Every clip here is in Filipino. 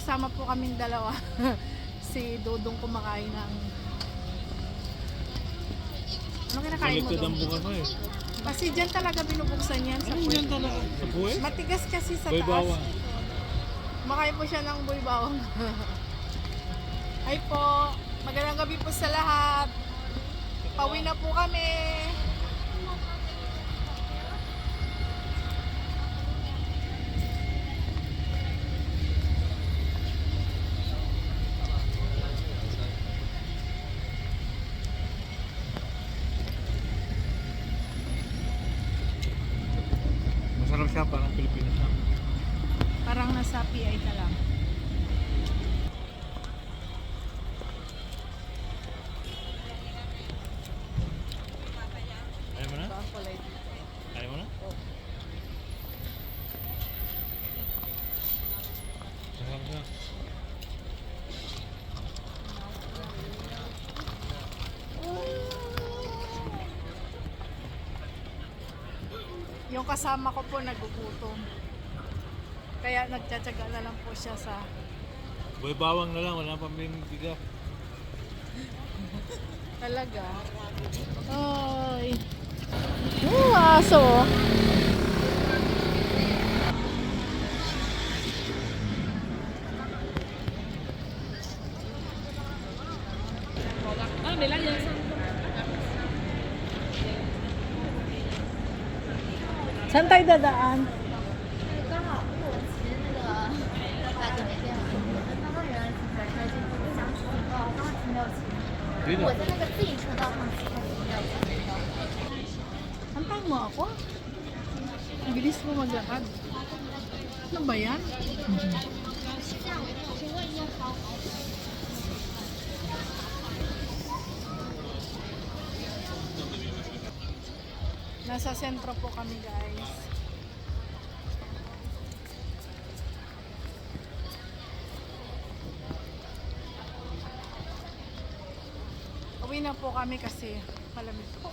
magkasama po kaming dalawa. Si Dodong kumakain ng... Ano kinakain mo Baliktad doon? ang bunga ko eh. Kasi dyan talaga binubuksan yan sa Ano puwet. yan talaga? Sa buhay? Matigas kasi sa Boy taas. bawang. Makain po siya ng boy bawang. Ay po, magandang gabi po sa lahat. Pauwi na po kami. Masarap siya, parang Pilipino siya. Parang nasa PI ka lang. Kaya mo na? Kaya mo na? Masarap siya. Yung kasama ko po nagugutom. Kaya nagtsatsaga na lang po siya sa... Boy bawang na lang, wala pang bigas. Talaga. Ay. Aso. Saan tayo dadaan? 刚好我骑那个打酒店，刚刚原来停在这儿，就不想骑警报，我刚刚停没有骑。我在那个自行车道上骑，他停没有骑警报。 Antay mo ako? Ang bilis mo maglakad. Ano ba yan? Nasa sentro po kami, guys. Uwi na po kami kasi malamig po.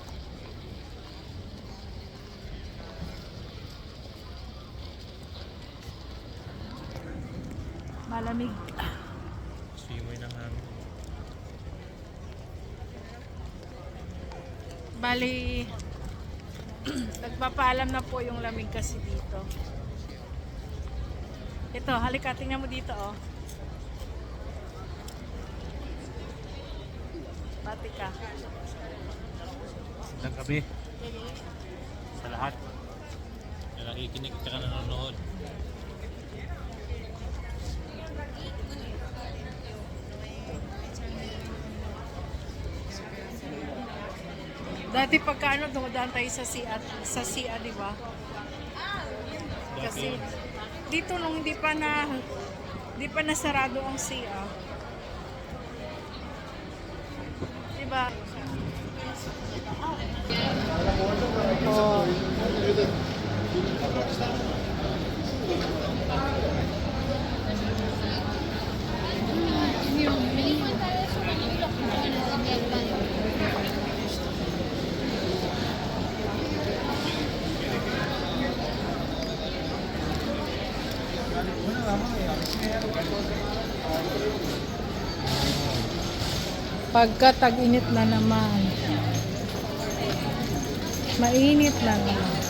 Malamig. Simoy ng hangin. Bali, nagpapaalam na po yung lamig kasi dito. Ito, halika, tingnan mo dito, oh. Bati ka. Magandang gabi sa lahat na nakikinig at saka nanonood. Dati pagka ano, dumadaan tayo sa SIA, di ba? Kasi dito nung hindi pa nasarado ang SIA. Di ba? Oh. Pagka tag-init na naman. Mainit na naman.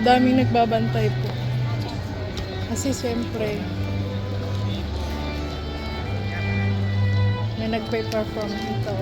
Daming nagbabantay po. Kasi siyempre, may nagpe-perform dito.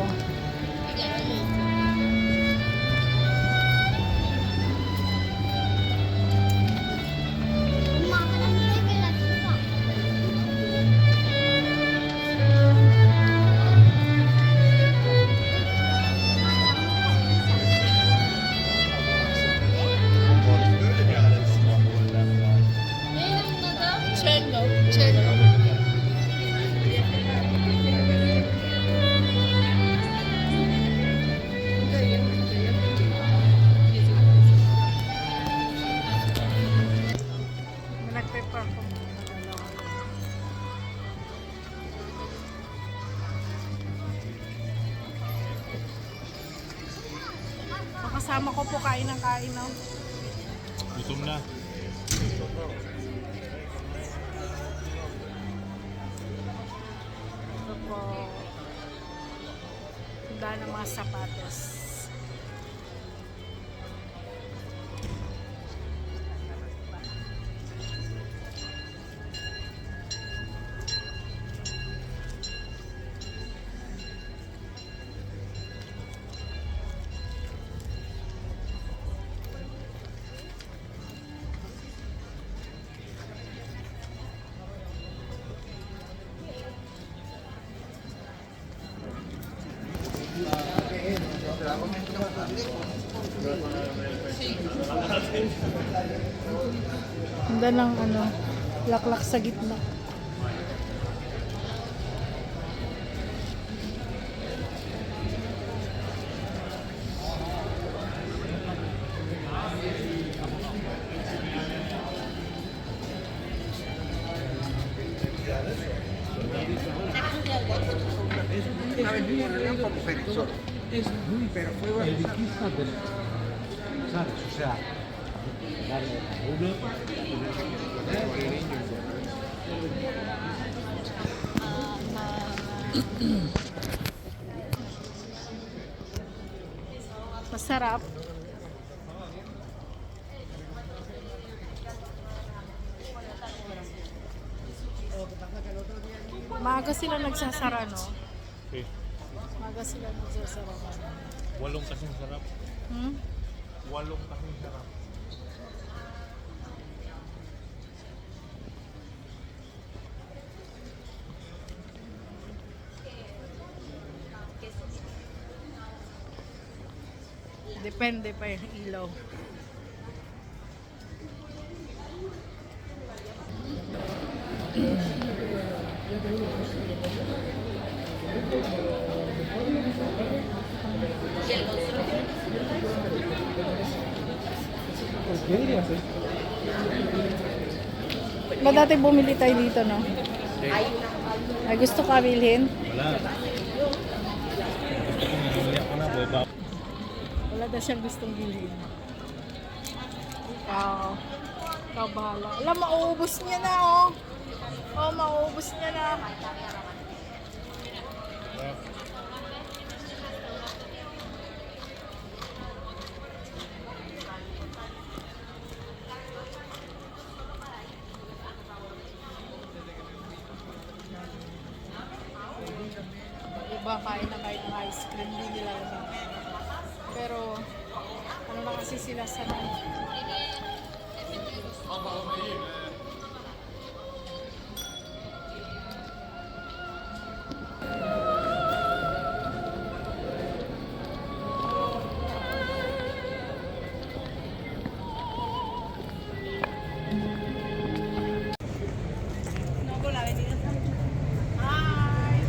kasama ko po kain ng kain, no? Gutom na. Ito po. Tanda ng mga sapatos. Ganda ng ano, laklak sa gitna. Es muy, pero fue elitista de, ¿sabes? O sea, darle a uno, Masarap. Maaga sila nagsasara, no? Okay. Maaga sila nagsasara. 8 kasing sarap. 8 kasing sarap. Depende pa yung ilaw. ¿qué dirías? Ba dati bumili tayo dito, no? Ay, gusto ka bilhin? Wala. Gusto ko nanumili ako na, boy. Wala daw siyang gustong bilhin. Ikaw bahala. Alam, mauubos niya na, oh. Oh, mauubos niya na. Iba kain na kahit ng ice cream, hindi nila alam. Pero, ano na kasi sila sa Hi!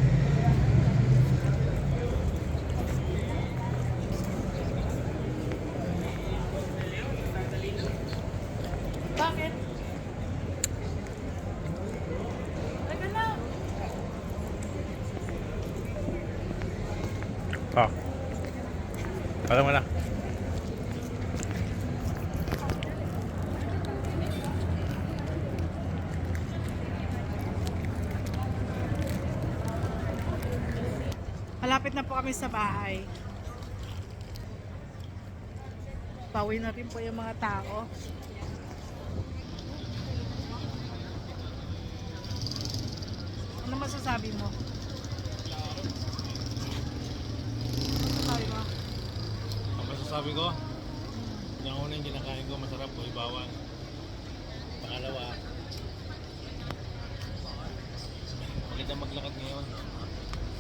Bakit? Teka na. Ah. Alam mo na. Malapit na po kami sa bahay. Pauwi na rin po yung mga tao. Ano masasabi mo? Sabi mo? Ang masasabi ko, yung una yung kinakain ko, masarap ko, ibawan. Pangalawa, maganda maglakad ngayon.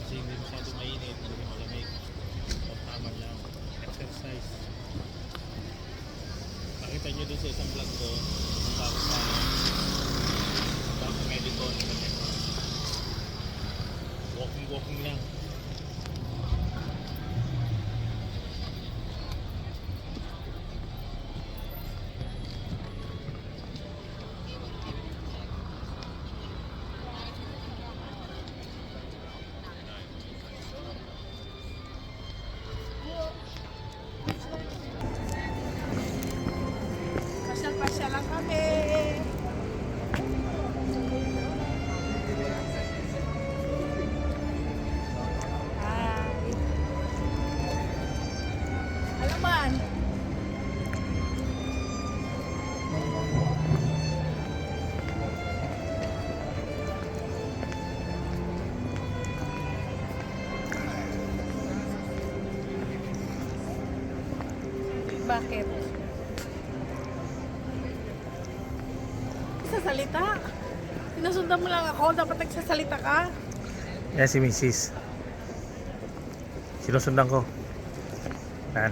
Kasi hindi masyado mainit, hindi malamig. Tama lang. Exercise. Nakita nyo doon sa isang vlog ko, bago medico, walking lang. bakit? Sasalita. Sinusundan mo lang ako. Dapat nagsasalita ka. Yan si Mrs. Sinusundan ko. Yan.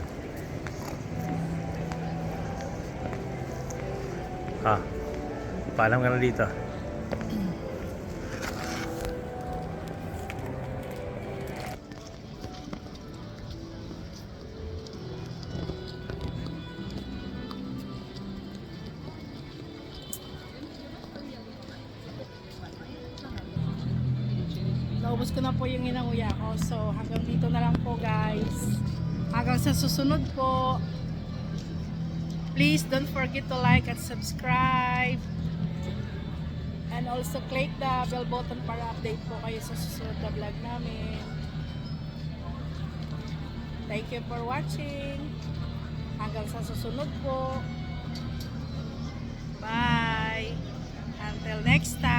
Paalam ka na dito. Naubos ko na po yung inanguya ko. So, hanggang dito na lang po guys. Hanggang sa susunod po. Please don't forget to like and subscribe. And also click the bell button para update po kayo sa susunod na vlog namin. Thank you for watching. Hanggang sa susunod po. Bye. Until next time.